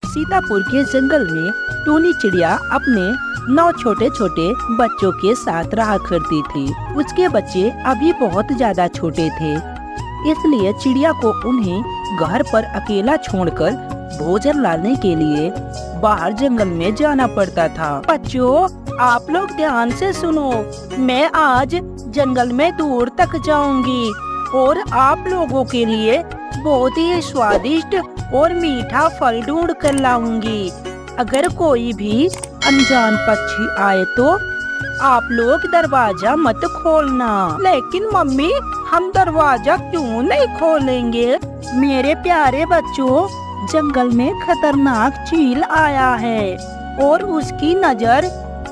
सीतापुर के जंगल में टूनी चिड़िया अपने 9 छोटे छोटे बच्चों के साथ रहा करती थी। उसके बच्चे अभी बहुत ज्यादा छोटे थे, इसलिए चिड़िया को उन्हें घर पर अकेला छोड़कर भोजन लाने के लिए बाहर जंगल में जाना पड़ता था। बच्चों, आप लोग ध्यान से सुनो, मैं आज जंगल में दूर तक जाऊंगी और आप लोगों के लिए बहुत ही स्वादिष्ट और मीठा फल ढूंढ कर लाऊंगी। अगर कोई भी अनजान पक्षी आए तो आप लोग दरवाजा मत खोलना। लेकिन मम्मी, हम दरवाजा क्यों नहीं खोलेंगे? मेरे प्यारे बच्चों, जंगल में खतरनाक चील आया है और उसकी नजर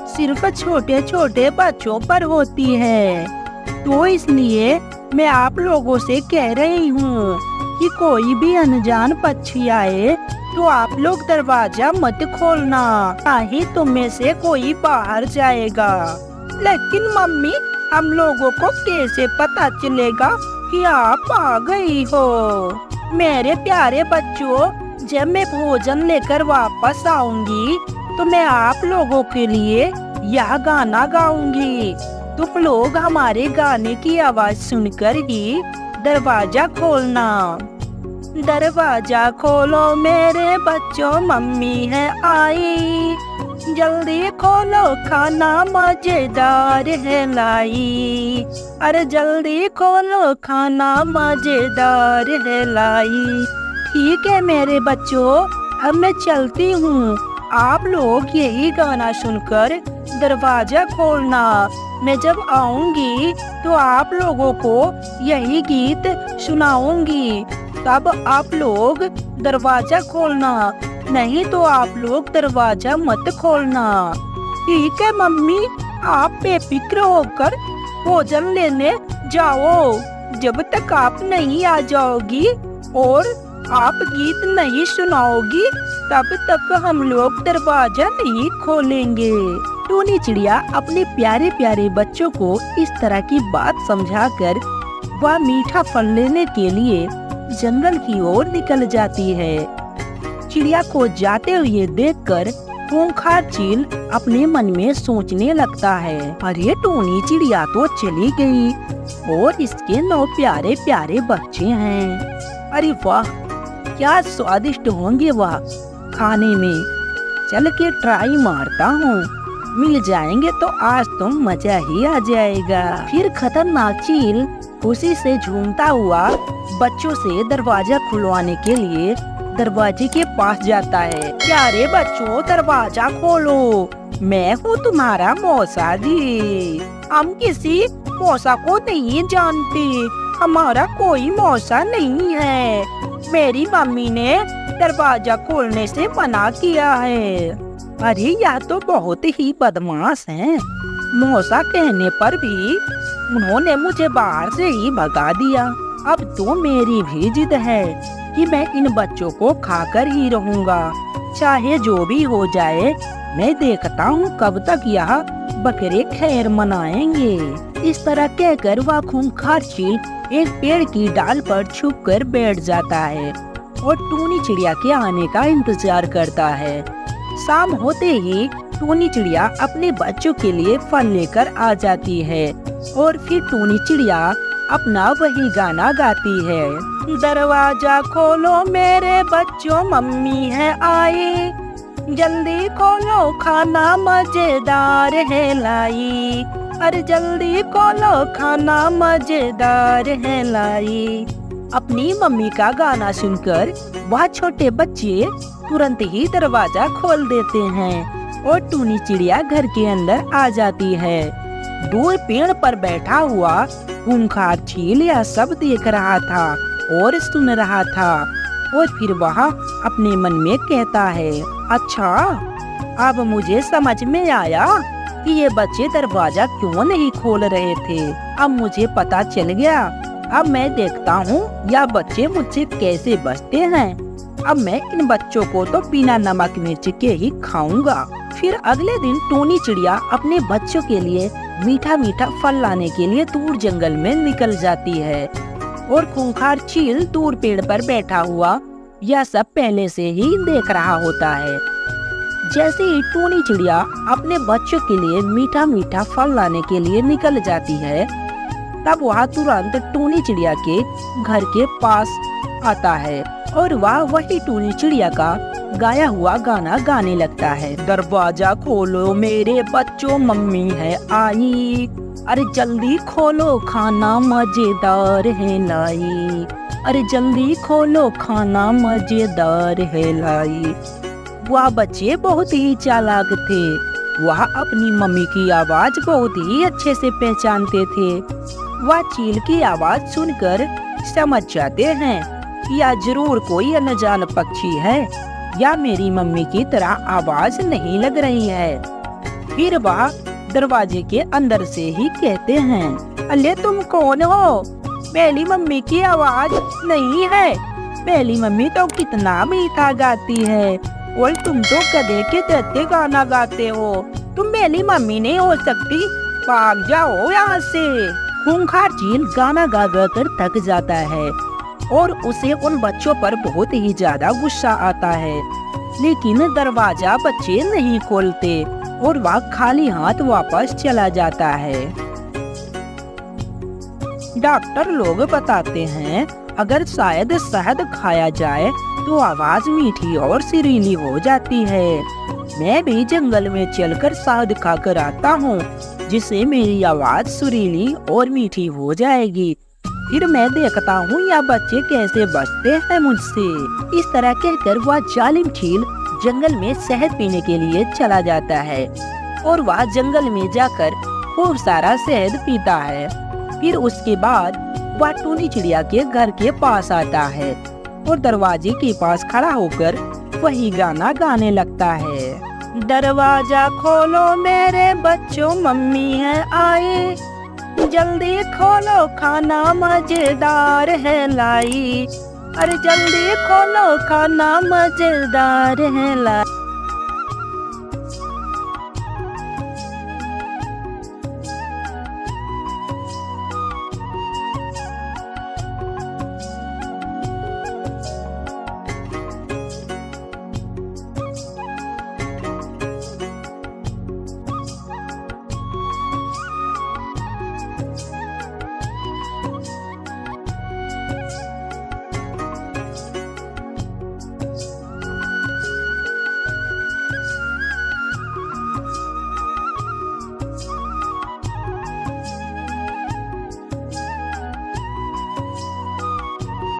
सिर्फ छोटे छोटे बच्चों पर होती है। तो इसलिए मैं आप लोगों से कह रही हूँ कि कोई भी अनजान पक्षी आए तो आप लोग दरवाजा मत खोलना, नहीं तो में से कोई बाहर जाएगा। लेकिन मम्मी, हम लोगों को कैसे पता चलेगा कि आप आ गई हो? मेरे प्यारे बच्चों, जब मैं भोजन लेकर वापस आऊंगी तो मैं आप लोगों के लिए यह गाना गाऊंगी। तुम लोग हमारे गाने की आवाज सुनकर ही दरवाजा खोलना। दरवाजा खोलो मेरे बच्चों, मम्मी है आई, जल्दी खोलो खाना मजेदार है लाई। अरे जल्दी खोलो खाना मजेदार है लाई। ठीक है मेरे बच्चों, अब मैं चलती हूँ। आप लोग यही गाना सुनकर दरवाजा खोलना। मैं जब आऊंगी तो आप लोगों को यही गीत सुनाऊंगी, तब आप लोग दरवाजा खोलना, नहीं तो आप लोग दरवाजा मत खोलना। ठीक है मम्मी, आप बेफिक्र होकर भोजन लेने जाओ। जब तक आप नहीं आ जाओगी और आप गीत नहीं सुनाओगी, तब तक हम लोग दरवाजा नहीं खोलेंगे। टूनी चिड़िया अपने प्यारे प्यारे बच्चों को इस तरह की बात समझाकर वह मीठा फल लेने के लिए जंगल की ओर निकल जाती है। चिड़िया को जाते हुए देखकर खूंखार चील अपने मन में सोचने लगता है, अरे टूनी चिड़िया तो चली गई और इसके 9 प्यारे प्यारे बच्चे हैं। अरे वाह, क्या स्वादिष्ट होंगे वह खाने में। चल के ट्राई मारता हूँ, मिल जाएंगे तो आज तो मजा ही आ जाएगा। फिर खतरनाक चील खुशी से झूमता हुआ बच्चों से दरवाजा खुलवाने के लिए दरवाजे के पास जाता है। प्यारे बच्चों, दरवाजा खोलो, मैं हूँ तुम्हारा मौसा जी। हम किसी मौसा को नहीं जानते, हमारा कोई मौसा नहीं है। मेरी मम्मी ने दरवाजा खोलने से मना किया है। अरे यह तो बहुत ही बदमाश हैं। मौसा कहने पर भी उन्होंने मुझे बाहर से ही भगा दिया। अब तो मेरी भी जिद है कि मैं इन बच्चों को खाकर ही रहूंगा, चाहे जो भी हो जाए। मैं देखता हूँ कब तक यह बकरे खैर मनाएंगे। इस तरह कहकर वह खूंखार चील एक पेड़ की डाल पर छुपकर बैठ जाता है और टूनी चिड़िया के आने का इंतजार करता है। शाम होते ही टूनी चिड़िया अपने बच्चों के लिए फल लेकर आ जाती है और फिर टूनी चिड़िया अपना वही गाना गाती है। दरवाजा खोलो मेरे बच्चों, मम्मी है आई, जल्दी खोलो खाना मजेदार है लाई। अरे जल्दी खोलो खाना मजेदार है लाई। अपनी मम्मी का गाना सुनकर वह छोटे बच्चे तुरंत ही दरवाजा खोल देते हैं और टूनी चिड़िया घर के अंदर आ जाती है। दूर पेड़ पर बैठा हुआ खूंखार चील यह सब देख रहा था और सुन रहा था और फिर वह अपने मन में कहता है, अच्छा, अब मुझे समझ में आया कि ये बच्चे दरवाजा क्यों नहीं खोल रहे थे। अब मुझे पता चल गया। अब मैं देखता हूँ यह बच्चे मुझसे कैसे बचते हैं। अब मैं इन बच्चों को तो बिना नमक मिर्च के ही खाऊंगा। फिर अगले दिन टूनी चिड़िया अपने बच्चों के लिए मीठा मीठा फल लाने के लिए दूर जंगल में निकल जाती है और खूंखार चील दूर पेड़ पर बैठा हुआ यह सब पहले से ही देख रहा होता है। जैसे ही टूनी चिड़िया अपने बच्चों के लिए मीठा मीठा फल लाने के लिए निकल जाती है, तब वह तुरंत टूनी चिड़िया के घर के पास आता है और वह वही टूनी चिड़िया का गाया हुआ गाना गाने लगता है। दरवाजा खोलो मेरे बच्चों, मम्मी है आई, अरे जल्दी खोलो खाना मजेदार है लाई, अरे जल्दी खोलो खाना मजेदार है लाई। वह बच्चे बहुत ही चालाक थे। वह अपनी मम्मी की आवाज बहुत ही अच्छे से पहचानते थे। वह चील की आवाज सुनकर समझ जाते हैं कि यह जरूर कोई अनजान पक्षी है या मेरी मम्मी की तरह आवाज नहीं लग रही है। फिर वह दरवाजे के अंदर से ही कहते हैं, अले तुम कौन हो? मेरी मम्मी की आवाज नहीं है। मेरी मम्मी तो कितना मीठा गाती है और तुम तो गधे के जैसे गाना गाते हो। तुम मेरी मम्मी नहीं हो सकती, भाग जाओ यहाँ से। खूंखार चील गाना गा गा कर थक जाता है और उसे उन बच्चों पर बहुत ही ज्यादा गुस्सा आता है, लेकिन दरवाजा बच्चे नहीं खोलते और वह खाली हाथ वापस चला जाता है। डॉक्टर लोग बताते हैं अगर शायद शहद खाया जाए तो आवाज मीठी और सुरीली हो जाती है। मैं भी जंगल में चलकर शहद खाकर आता हूँ, जिससे मेरी आवाज सुरीली और मीठी हो जाएगी। फिर मैं देखता हूँ यह बच्चे कैसे बचते हैं मुझसे। इस तरह कहकर वह जालिम चील जंगल में शहद पीने के लिए चला जाता है और वह जंगल में जाकर खूब सारा शहद पीता है। फिर उसके बाद वह टूनी चिड़िया के घर के पास आता है और दरवाजे के पास खड़ा होकर वही गाना गाने लगता है। दरवाजा खोलो मेरे बच्चों, मम्मी है आई, जल्दी खोलो खाना मजेदार है लाई, अरे जल्दी खोलो खाना मजेदार है लाई।